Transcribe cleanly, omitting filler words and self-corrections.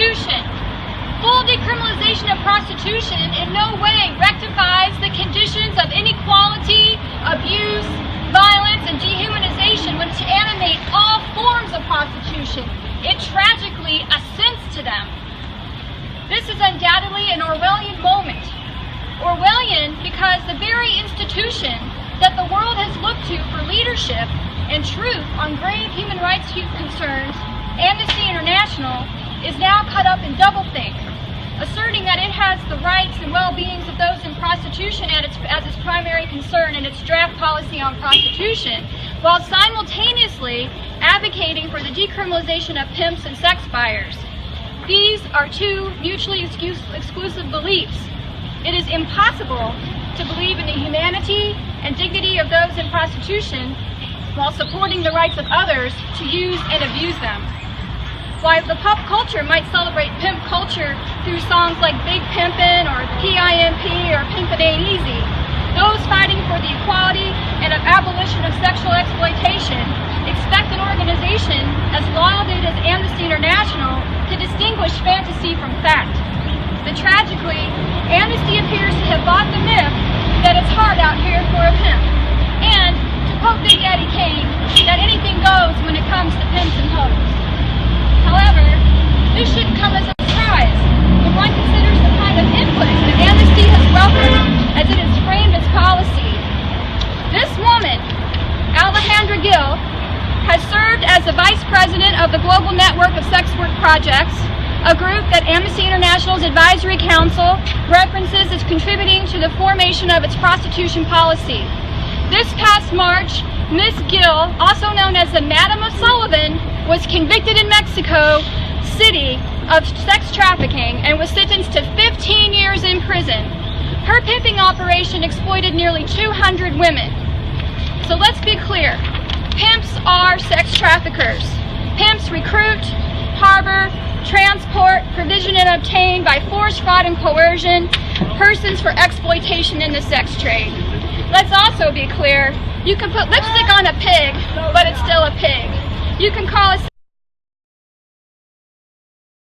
prostitution. Full decriminalization of prostitution in no way rectifies the conditions of inequality, abuse, violence, and dehumanization which animate all forms of prostitution. It tragically assents to them. This is undoubtedly an Orwellian moment. Orwellian because the very institution that the world has looked to for leadership and truth on grave human rights concerns, Amnesty International, is now cut up in doublethink, asserting that it has the rights and well-beings of those in prostitution as its primary concern in its draft policy on prostitution, while simultaneously advocating for the decriminalization of pimps and sex buyers. These are two mutually exclusive beliefs. It is impossible to believe in the humanity and dignity of those in prostitution while supporting the rights of others to use and abuse them. While the pop culture might celebrate pimp culture through songs like Big Pimpin' or PIMP or Pimpin' Ain't Easy, those fighting for the equality and abolition of sexual exploitation expect an organization as lauded as Amnesty International to distinguish fantasy from fact. But tragically, Amnesty appears to have bought the myth that it's hard out here for a pimp, and, to quote Big Daddy Kane, that anything goes when it comes to pimps and hoes. However, this shouldn't come as a surprise when one considers the kind of input that Amnesty has welcomed as it has framed its policy. This woman, Alejandra Gil, has served as the Vice President of the Global Network of Sex Work Projects, a group that Amnesty International's Advisory Council references as contributing to the formation of its prostitution policy. This past March, Ms. Gill, also known as the Madam of Sullivan, was convicted in Mexico City of sex trafficking and was sentenced to 15 years in prison. Her pimping operation exploited nearly 200 women. So let's be clear. Pimps are sex traffickers. Pimps recruit, harbor, transport, provision, and obtain by force, fraud, and coercion persons for exploitation in the sex trade. Let's also be clear. You can put lipstick on a pig, but it's still a pig. You can call a